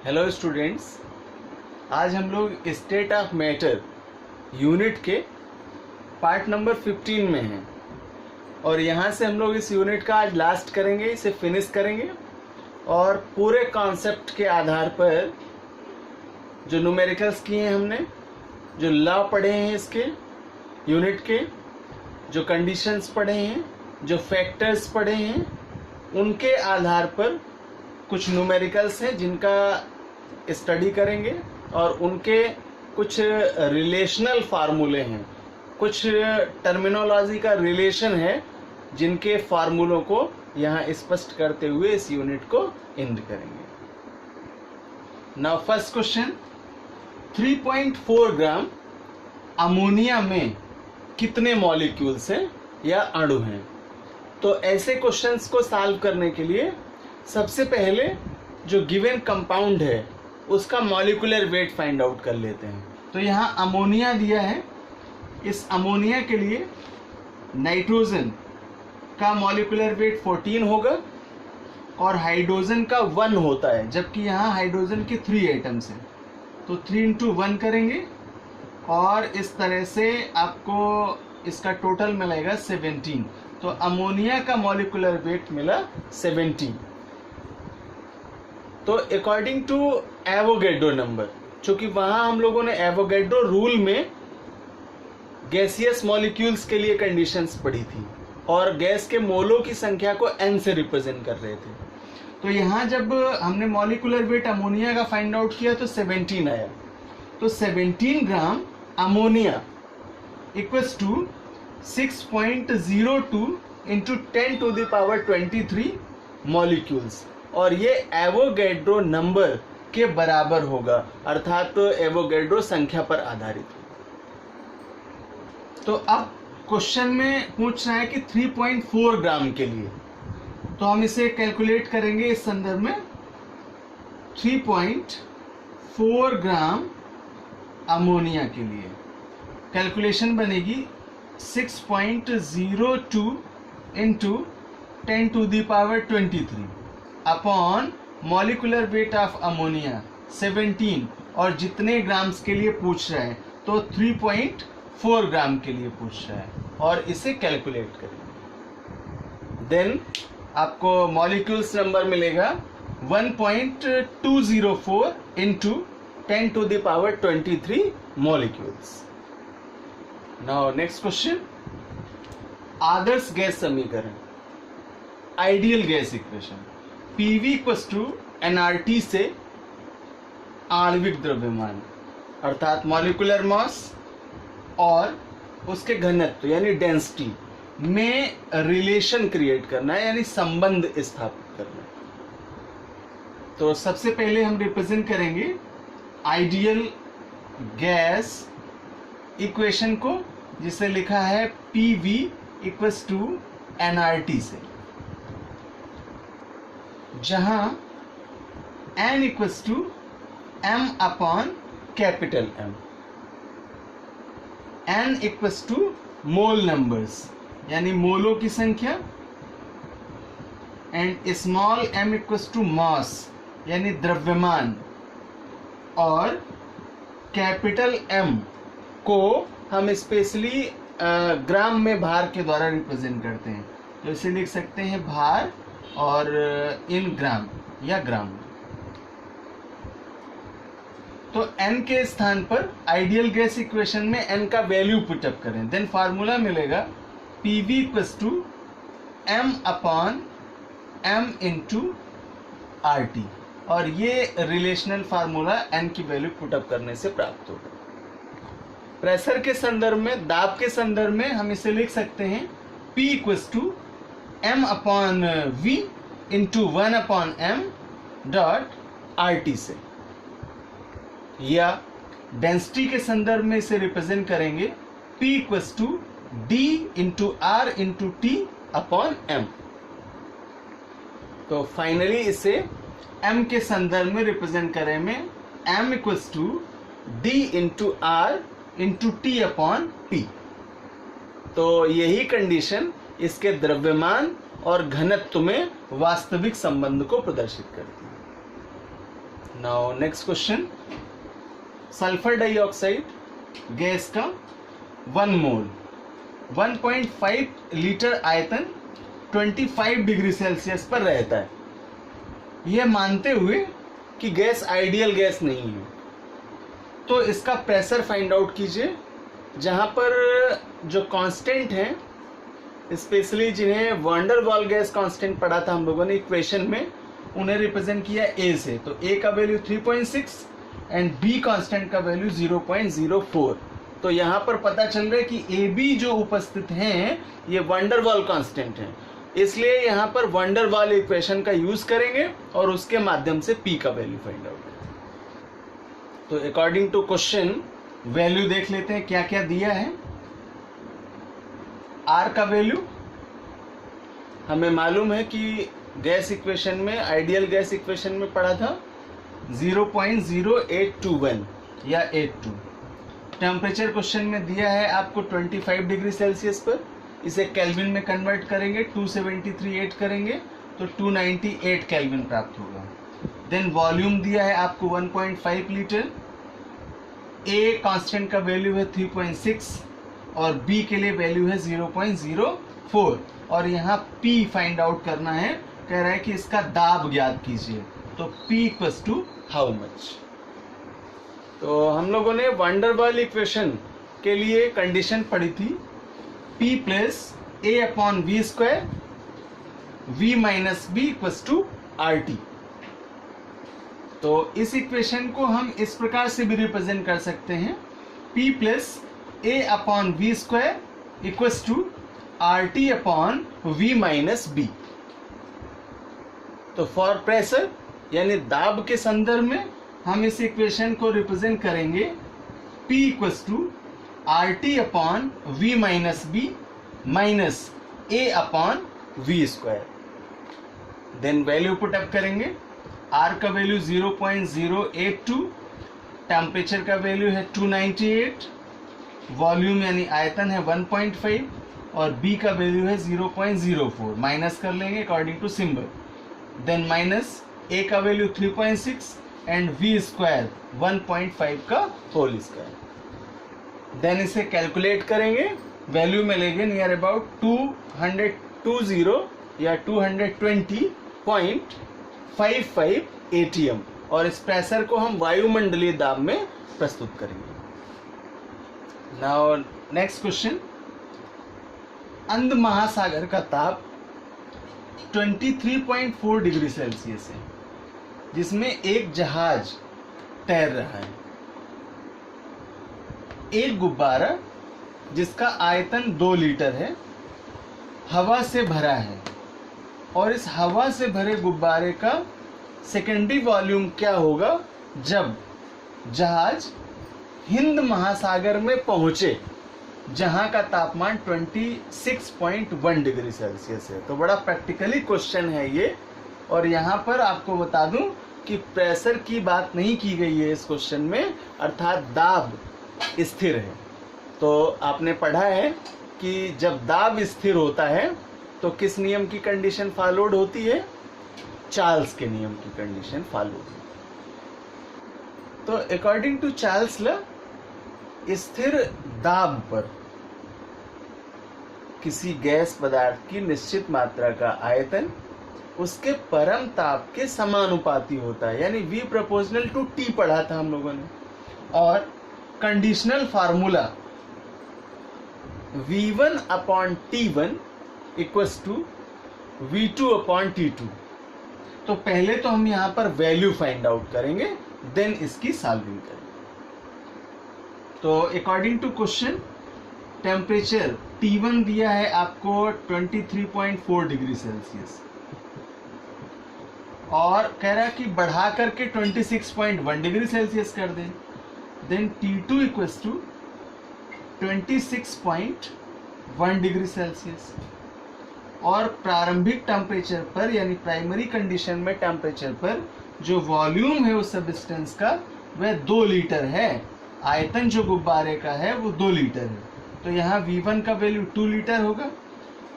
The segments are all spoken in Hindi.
हेलो स्टूडेंट्स, आज हम लोग स्टेट ऑफ मैटर यूनिट के पार्ट नंबर 15 में हैं और यहाँ से हम लोग इस यूनिट का आज लास्ट करेंगे, इसे फिनिश करेंगे और पूरे कॉन्सेप्ट के आधार पर जो न्यूमेरिकल्स किए हैं हमने, जो लॉ पढ़े हैं इसके यूनिट के, जो कंडीशंस पढ़े हैं, जो फैक्टर्स पढ़े हैं, उनके आधार पर कुछ न्यूमेरिकल्स हैं जिनका स्टडी करेंगे और उनके कुछ रिलेशनल फार्मूले हैं, कुछ टर्मिनोलॉजी का रिलेशन है जिनके फार्मूलों को यहाँ स्पष्ट करते हुए इस यूनिट को एंड करेंगे। Now first question, 3.4 gram ammonia में कितने मॉलिक्यूल्स हैं या अणु हैं? तो ऐसे क्वेश्चंस को सॉल्व करने के लिए सबसे पहले जो गिवन कंपाउंड है उसका मॉलिक्यूलर वेट फाइंड आउट कर लेते हैं। तो यहाँ अमोनिया दिया है, इस अमोनिया के लिए नाइट्रोजन का मॉलिक्यूलर वेट 14 होगा और हाइड्रोजन का 1 होता है, जबकि यहाँ हाइड्रोजन के 3 एटम्स हैं। तो 3 × 1 करेंगे और इस तरह से आपको इसका टोटल मिलेगा 17। तो अमोनिया का मॉलिक्यूलर वेट मिला 17। तो अकॉर्डिंग टू एवोगैड्रो नंबर, चूंकि वहां हम लोगों ने एवोगैड्रो रूल में गैसियस मॉलिक्यूल्स के लिए कंडीशंस पढ़ी थी और गैस के मोलों की संख्या को n से रिप्रेजेंट कर रहे थे। तो यहाँ जब हमने मॉलिक्यूलर वेट अमोनिया का फाइंड आउट किया तो 17 आया। तो 17 gram ammonia equals to 6.02 into 10⁻23 molecules, और ये एवोगैड्रो नंबर के बराबर होगा, अर्थात तो एवोगैड्रो संख्या पर आधारित। तो अब क्वेश्चन में पूछ रहा है कि 3.4 ग्राम के लिए, तो हम इसे कैलकुलेट करेंगे इस संदर्भ में। 3.4 ग्राम अमोनिया के लिए कैलकुलेशन बनेगी 6.02 into 10⁻23 upon molecular weight of ammonia 17, और जितने ग्राम्स के लिए पूछ रहा है तो 3.4 ग्राम के लिए पूछ रहा है, और इसे कैलकुलेट करेंगे। देन आपको मॉलिक्यूल्स नंबर मिलेगा 1.204 into 10⁻23 molecules. Now next question, आदर्श गैस समीकरण, ideal gas equation. PV equals to nRT से आणविक द्रव्यमान अर्थात मॉलिक्यूलर मास और उसके घनत्व यानी डेंसिटी में रिलेशन क्रिएट करना है, यानी संबंध स्थापित करना है। तो सबसे पहले हम रिप्रेजेंट करेंगे आइडियल गैस इक्वेशन को, जिसे लिखा है PV इक्वल्स टू nRT से, जहां n equals to m upon capital M, n equals to mole numbers यानी मोलों की संख्या, and small m equals to mass यानी द्रव्यमान, और कैपिटल M को हम स्पेशली ग्राम में भार के द्वारा रिप्रेजेंट करते हैं। तो इसे लिख सकते हैं भार और इन ग्राम या ग्राम। तो n के स्थान पर आइडियल गैस इक्वेशन में n का वैल्यू पुटअप करें, देन फार्मूला मिलेगा PV equals to m upon m into RT, और ये रिलेशनल फार्मूला n की वैल्यू पुटअप करने से प्राप्त होगा। प्रेशर के संदर्भ में, दाब के संदर्भ में हम इसे लिख सकते हैं P equals to m upon V into 1 upon m dot RT से, या डेंसिटी के संदर्भ में इसे रिप्रेजेंट करेंगे P equals to D into R into T upon M। तो फाइनली इसे m के संदर्भ में रिप्रेजेंट करें में m equals to D into R into T upon P। तो यही कंडीशन इसके द्रव्यमान और घनत्व में वास्तविक संबंध को प्रदर्शित करती है। Now next question, sulphur dioxide gas का 1 मोल 1.5 लीटर आयतन 25 डिग्री सेल्सियस पर रहता है, यह मानते हुए कि गैस आइडियल गैस नहीं है। तो इसका प्रेशर फाइंड आउट कीजिए, जहाँ पर जो कांस्टेंट हैं, स्पेशली जिन्हें वैन डर वाल गैस कांस्टेंट पढ़ा था हम लोगों ने इक्वेशन में, उन्हें रिप्रेजेंट किया ए से। तो ए का वैल्यू 3.6 एंड बी कांस्टेंट का वैल्यू 0.04। तो यहाँ पर पता चल रहा है कि ए बी जो उपस्थित हैं ये वैन डर वाल कांस्टेंट हैं, इसलिए यहाँ पर वैन डर वाल इक्वेशन का यूज करेंगे और उसके माध्यम से पी का वैल्यू फाइंड आउट करेंगे। तो अकॉर्डिंग टू क्वेश्चन वैल्यू देख लेते हैं क्या क्या दिया है। आर का वैल्यू हमें मालूम है कि गैस इक्वेशन में, आइडियल गैस इक्वेशन में पढ़ा था 0.0821 या 82। टेम्परेचर क्वेश्चन में दिया है आपको 25 डिग्री सेल्सियस पर, इसे केल्विन में कन्वर्ट करेंगे, 273 करेंगे तो 298 केल्विन प्राप्त होगा। देन वॉल्यूम दिया है आपको 1.5 लीटर, ए कांस्टेंट का वैल्यू है 3.6 और बी के लिए वैल्यू है 0.04 और यहाँ पी फाइंड आउट करना है। कह रहा है कि इसका दाब ज्ञात कीजिए, तो P equals to how much. तो हम लोगों ने वैन डर वाल इक्वेशन के लिए कंडीशन पढ़ी थी P plus A upon V square V minus b equals to RT। तो इस इक्वेशन को हम इस प्रकार से भी रिप्रेजेंट कर सकते हैं, P plus A upon V square equals to RT upon V minus b. तो फॉर प्रेशर यानी दाब के संदर्भ में हम इस इक्वेशन को रिप्रेजेंट करेंगे P equals to RT upon V minus b minus A upon V square. Then value put up करेंगे, R का वैल्यू 0.082, टेम्परेचर का वैल्यू है 298, वॉल्यूम यानी आयतन है 1.5 और B का वैल्यू है 0.04। माइनस कर लेंगे according to symbol. Then minus A का वैल्यू 3.6 एंड V स्क्वायर 1.5 का होल स्क्वायर। देन इसे कैलकुलेट करेंगे, वैल्यू में लेंगे नियर अबाउट 220 या 220.55 ATM और इस प्रेशर को हम वायुमंडलीय दाब में प्रस्तुत करेंगे। नाउ नेक्स्ट क्वेश्चन, अंध महासागर का ताप 23.4 डिग्री सेल्सियस है, जिसमें एक जहाज तैर रहा है। एक गुब्बारा जिसका आयतन 2 लीटर है हवा से भरा है और इस हवा से भरे गुब्बारे का सेकेंडरी वॉल्यूम क्या होगा जब जहाज हिंद महासागर में पहुंचे, जहां का तापमान 26.1 डिग्री सेल्सियस है। तो बड़ा प्रैक्टिकली क्वेश्चन है ये, और यहाँ पर आपको बता दूं कि प्रेशर की बात नहीं की गई है इस क्वेश्चन में, अर्थात दाब स्थिर है। तो आपने पढ़ा है कि जब दाब स्थिर होता है तो किस नियम की कंडीशन फॉलोड होती है? चार्ल्स के नियम की कंडीशन फॉलो होती है। तो अकॉर्डिंग टू चार्ल्स लॉ, स्थिर दाब पर किसी गैस पदार्थ की निश्चित मात्रा का आयतन उसके परम ताप के समानुपाती होता है, यानी V प्रोपोर्शनल टू T पढ़ा था हम लोगों ने। और conditional formula V1 upon T1 equals to V2 upon T2। तो पहले तो हम यहाँ पर वैल्यू फाइंड आउट करेंगे, देन इसकी सॉल्विंग करेंगे। तो according to question, temperature T1 दिया है आपको 23.4 डिग्री सेल्सियस और कह रहा है कि बढ़ा करके 26.1 डिग्री सेल्सियस कर दें। Then T2 equals to 26.1 degree Celsius और प्रारंभिक टेम्परेचर पर यानी प्राइमरी कंडीशन में टेम्परेचर पर जो वॉल्यूम है उस सब्सटेंस का वह 2 लीटर है। आयतन जो गुब्बारे का है वो 2 लीटर है। तो यहाँ V1 का वैल्यू 2 लीटर होगा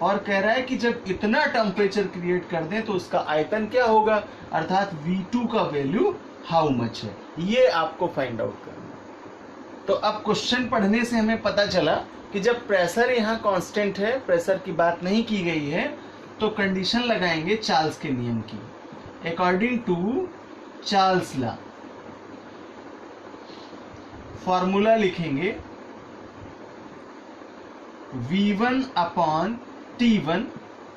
और कह रहा है कि जब इतना टेम्परेचर क्रिएट कर दें तो उसका आयतन क्या होगा, अर्थात V2 का वैल्यू हाउ मच है, ये आपको फाइंड आउट करना है। तो अब क्वेश्चन पढ़ने से हमें पता चला कि जब प्रेशर यहाँ कांस्टेंट है, प्रेशर की बात नहीं की गई है, तो कंडीशन लगाएंगे चार्ल्स के नियम की। According to Charles law formula लिखेंगे V1 upon T1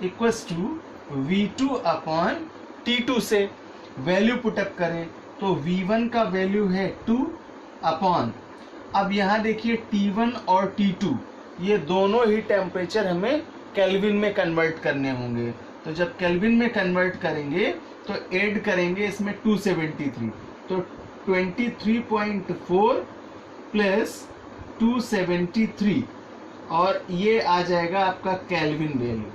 equals to V2 upon T2 से वैल्यू पुटअप करें तो V1 का वैल्यू है 2 अपॉन, अब यहाँ देखिए T1 और T2 ये दोनों ही टेम्परेचर हमें केल्विन में कन्वर्ट करने होंगे। तो जब केल्विन में कन्वर्ट करेंगे तो ऐड करेंगे इसमें 273, तो 23.4 प्लस 273 और ये आ जाएगा आपका केल्विन वैल्यू।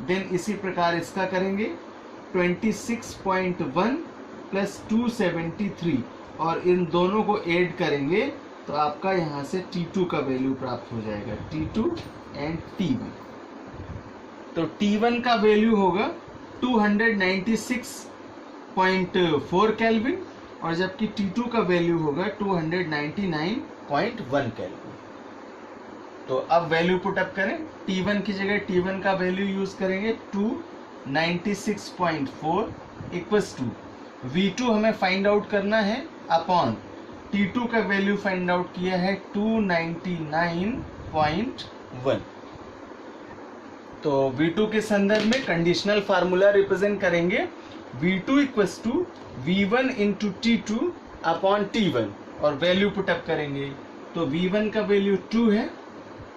देन इसी प्रकार इसका करेंगे 26.1 प्लस 273 और इन दोनों को ऐड करेंगे तो आपका यहाँ से T2 का वैल्यू प्राप्त हो जाएगा, T2 एंड T1। तो T1 का वैल्यू होगा 296.4 केल्विन और जबकि T2 का वैल्यू होगा 299.1 केल्विन। तो अब वैल्यू पुटअप करें, T1 की जगह T1 का वैल्यू यूज करेंगे 296.4 इक्वल्स टू V2 हमें फाइंड आउट करना है अपॉन T2 का वैल्यू फाइंड आउट किया है 299.1। तो V2 के संदर्भ में कंडीशनल फार्मूला रिप्रेजेंट करेंगे V2 equals to V1 into T2 upon T1 और वैल्यू पुटअप करेंगे तो V1 का वैल्यू 2 है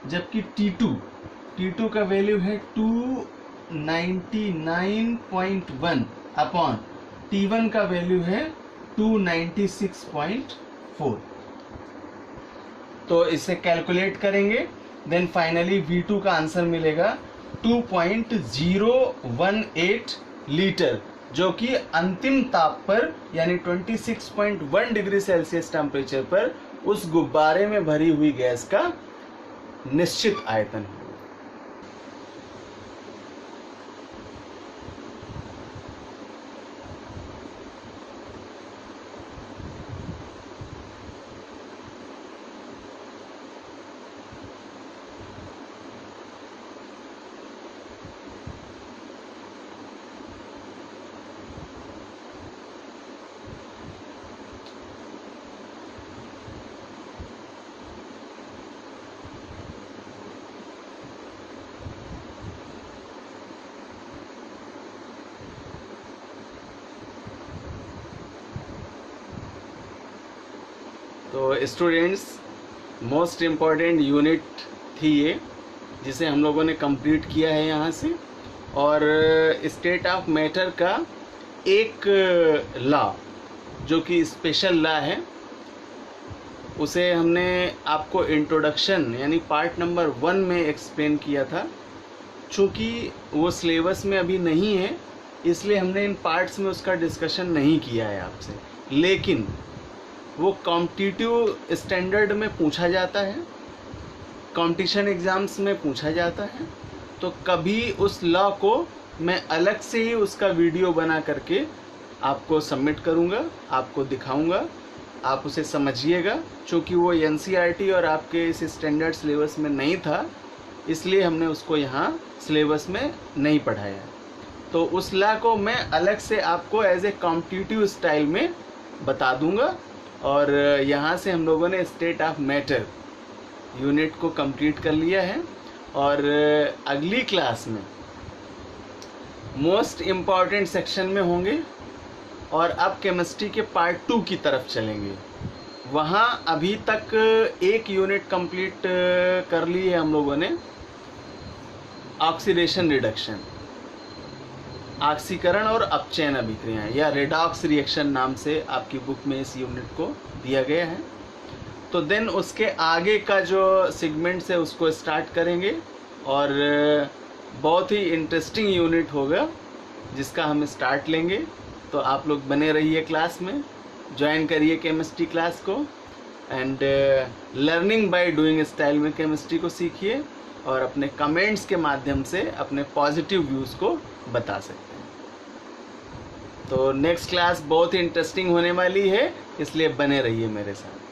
जबकि T2 का वैल्यू है 299.1 अपॉन T1 का वैल्यू है 296.4। तो इसे कैलकुलेट करेंगे, देन फाइनली V2 का आंसर मिलेगा 2.018 लीटर, जो कि अंतिम ताप पर यानी 26.1 डिग्री सेल्सियस टेम्परेचर पर उस गुब्बारे में भरी हुई गैस का निश्चित आयतन है। तो स्टूडेंट्स, मोस्ट इम्पॉर्टेंट यूनिट थी ये, जिसे हम लोगों ने कंप्लीट किया है यहाँ से। और स्टेट ऑफ मैटर का एक लॉ जो कि स्पेशल लॉ है, उसे हमने आपको इंट्रोडक्शन यानी पार्ट नंबर 1 में एक्सप्लेन किया था। चूँकि वो सिलेबस में अभी नहीं है इसलिए हमने इन पार्ट्स में उसका डिस्कशन नहीं किया है आपसे, लेकिन वो कॉम्पिटिटिव स्टैंडर्ड में पूछा जाता है, कंपटीशन एग्ज़ाम्स में पूछा जाता है। तो कभी उस लॉ को मैं अलग से ही उसका वीडियो बना करके आपको सबमिट करूँगा, आपको दिखाऊँगा, आप उसे समझिएगा। चूँकि वो NCERT और आपके इस स्टैंडर्ड सिलेबस में नहीं था इसलिए हमने उसको यहाँ सिलेबस में नहीं पढ़ाया। तो उस लॉ को मैं अलग से आपको एज ए कॉम्पिटिटिव स्टाइल में बता दूँगा। और यहाँ से हम लोगों ने स्टेट ऑफ मैटर यूनिट को कंप्लीट कर लिया है और अगली क्लास में मोस्ट इम्पॉर्टेंट सेक्शन में होंगे और अब केमिस्ट्री के पार्ट 2 की तरफ चलेंगे। वहाँ अभी तक एक यूनिट कंप्लीट कर ली है हम लोगों ने, ऑक्सीडेशन रिडक्शन, ऑक्सीकरण और अपचयन अभिक्रियाएं या रेडॉक्स रिएक्शन नाम से आपकी बुक में इस यूनिट को दिया गया है। तो देन उसके आगे का जो सेगमेंट्स है उसको स्टार्ट करेंगे और बहुत ही इंटरेस्टिंग यूनिट होगा जिसका हम स्टार्ट लेंगे। तो आप लोग बने रहिए क्लास में, ज्वाइन करिए केमिस्ट्री क्लास को and learning by doing style में केमिस्ट्री को सीखिए और अपने कमेंट्स के माध्यम से अपने पॉजिटिव व्यूज़ को बता सकते हैं। तो नेक्स्ट क्लास बहुत ही इंटरेस्टिंग होने वाली है, इसलिए बने रहिए मेरे साथ।